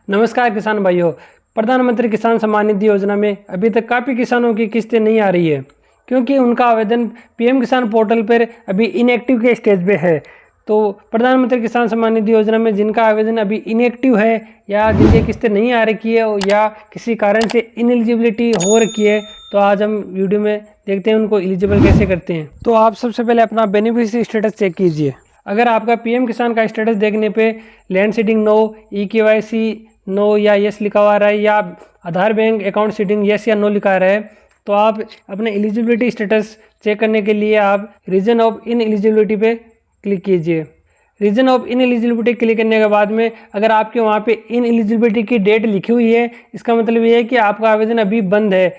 नमस्कार किसान भाइयों। प्रधानमंत्री किसान सम्मान निधि योजना में अभी तक काफ़ी किसानों की किस्तें नहीं आ रही है, क्योंकि उनका आवेदन पीएम किसान पोर्टल पर अभी इनएक्टिव के स्टेज पे है। तो प्रधानमंत्री किसान सम्मान निधि योजना में जिनका आवेदन अभी इनएक्टिव है या जिनकी किस्तें नहीं आ रखी है या किसी कारण से इनएलिजिबिलिटी हो रखी है, तो आज हम वीडियो में देखते हैं उनको एलिजिबल कैसे करते हैं। तो आप सबसे पहले अपना बेनिफिशियरी स्टेटस चेक कीजिए। अगर आपका पीएम किसान का स्टेटस देखने पे land seeding no, e KYC no या यस लिखा हुआ रहा है, या Aadhaar bank account seeding yes या नो लिखा रहा है, तो आप अपने एलिजिबिलिटी स्टेटस चेक करने के लिए आप रीजन ऑफ इन एलिजिबिलिटी पे क्लिक कीजिए। Reason of ineligibility click करने के बाद में अगर आपके वहाँ पे इन एलिजिबिलिटी की डेट लिखी हुई है, इसका मतलब ये है कि आपका आवेदन अभी बंद है,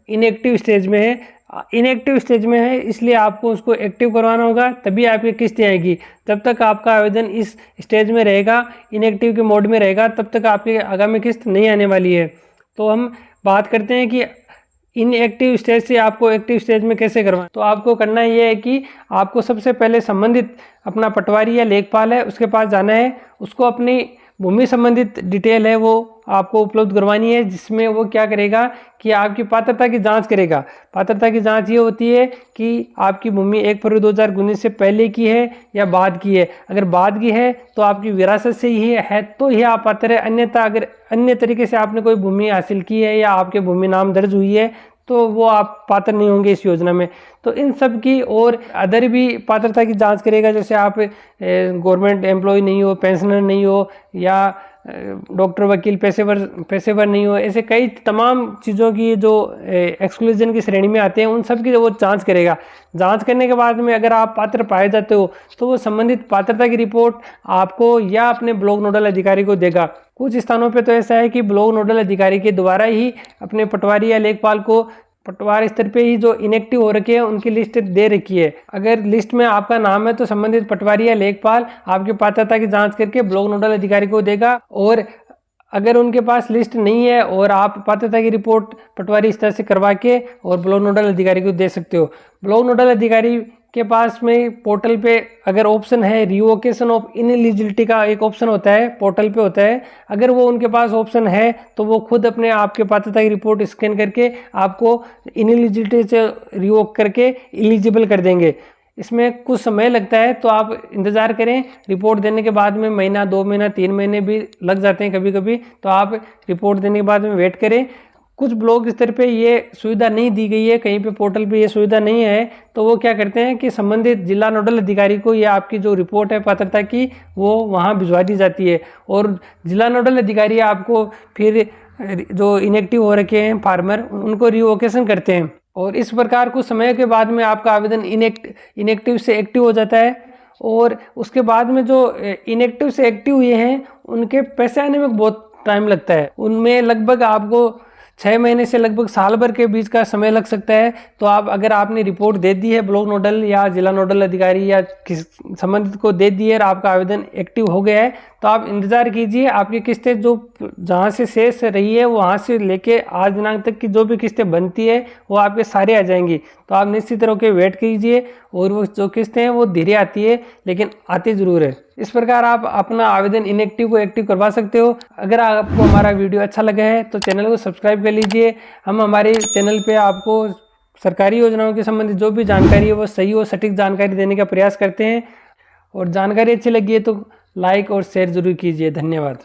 इनएक्टिव स्टेज में है। इनएक्टिव स्टेज में है इसलिए आपको उसको एक्टिव करवाना होगा, तभी आपकी किस्त आएगी। तब तक आपका आवेदन इस स्टेज में रहेगा, इनएक्टिव के मोड में रहेगा, तब तक आपकी आगामी किस्त नहीं आने वाली है। तो हम बात करते हैं कि इनएक्टिव स्टेज से आपको एक्टिव स्टेज में कैसे करवाएं। तो आपको करना ये है कि आपको सबसे पहले संबंधित अपना पटवारी या लेखपाल है उसके पास जाना है, उसको अपनी भूमि संबंधित डिटेल है वो आपको उपलब्ध करवानी है, जिसमें वो क्या करेगा कि आपकी पात्रता की जांच करेगा। पात्रता की जांच ये होती है कि आपकी भूमि 1 फरवरी 2019 से पहले की है या बाद की है। अगर बाद की है तो आपकी विरासत से ही है तो ही आप पात्र है, अन्यथा अगर अन्य तरीके से आपने कोई भूमि हासिल की है या आपके भूमि नाम दर्ज हुई है तो वो आप पात्र नहीं होंगे इस योजना में। तो इन सब की और अदर भी पात्रता की जांच करेगा, जैसे आप गवर्नमेंट एम्प्लॉय नहीं हो, पेंशनर नहीं हो, या डॉक्टर वकील पेशेवर नहीं हो, ऐसे कई तमाम चीज़ों की जो एक्सक्लूजन की श्रेणी में आते हैं उन सब की वो जांच करेगा। जांच करने के बाद में अगर आप पात्र पाए जाते हो तो वो संबंधित पात्रता की रिपोर्ट आपको या अपने ब्लॉक नोडल अधिकारी को देगा। कुछ स्थानों पे तो ऐसा है कि ब्लॉक नोडल अधिकारी के द्वारा ही अपने पटवारी या लेखपाल को पटवार स्तर पे ही जो इनएक्टिव हो रखे हैं उनकी लिस्ट दे रखी है। अगर लिस्ट में आपका नाम है तो संबंधित पटवारी या लेखपाल आपकी पात्रता की जांच करके ब्लॉक नोडल अधिकारी को देगा, और अगर उनके पास लिस्ट नहीं है और आप पात्रता की रिपोर्ट पटवारी स्तर से करवा के और ब्लॉक नोडल अधिकारी को दे सकते हो। ब्लॉक नोडल अधिकारी के पास में पोर्टल पे अगर ऑप्शन है रिवोकेशन ऑफ इनएलिजिबिलिटी का एक ऑप्शन होता है, पोर्टल पे होता है, अगर वो उनके पास ऑप्शन है तो वो खुद अपने आपके पात्रता की रिपोर्ट स्कैन करके आपको इनएलिजिबिलिटी से रिवोक करके एलिजिबल कर देंगे। इसमें कुछ समय लगता है तो आप इंतज़ार करें। रिपोर्ट देने के बाद में महीना, 2 महीना, 3 महीने भी लग जाते हैं कभी कभी, तो आप रिपोर्ट देने के बाद में वेट करें। कुछ ब्लॉक स्तर पे ये सुविधा नहीं दी गई है, कहीं पे पोर्टल पे ये सुविधा नहीं है, तो वो क्या करते हैं कि संबंधित जिला नोडल अधिकारी को ये आपकी जो रिपोर्ट है पात्रता की वो वहाँ भिजवा दी जाती है, और जिला नोडल अधिकारी आपको फिर जो इनएक्टिव हो रखे हैं फार्मर उनको रिवोकेशन करते हैं, और इस प्रकार कुछ समय के बाद में आपका आवेदन इनएक्टिव से एक्टिव हो जाता है। और उसके बाद में जो इनएक्टिव से एक्टिव हुए हैं उनके पैसे आने में बहुत टाइम लगता है, उनमें लगभग आपको 6 महीने से लगभग साल भर के बीच का समय लग सकता है। तो आप अगर आपने रिपोर्ट दे दी है ब्लॉक नोडल या जिला नोडल अधिकारी या किस संबंधित को दे दी है और आपका आवेदन एक्टिव हो गया है, तो आप इंतज़ार कीजिए। आपकी किस्तें जो जहाँ से शेष रही है वहाँ से लेके आज दिनांक तक की जो भी किस्तें बनती है वो आपके सारे आ जाएंगी। तो आप निश्चित तरह के वेट कीजिए, और वो जो किस्तें हैं वो धीरे आती है लेकिन आती ज़रूर है। इस प्रकार आप अपना आवेदन इनएक्टिव को एक्टिव करवा सकते हो। अगर आपको हमारा वीडियो अच्छा लगा है तो चैनल को सब्सक्राइब कर लीजिए। हम हमारे चैनल पे आपको सरकारी योजनाओं के संबंधित जो भी जानकारी है वो सही और सटीक जानकारी देने का प्रयास करते हैं, और जानकारी अच्छी लगी है तो लाइक और शेयर जरूर कीजिए। धन्यवाद।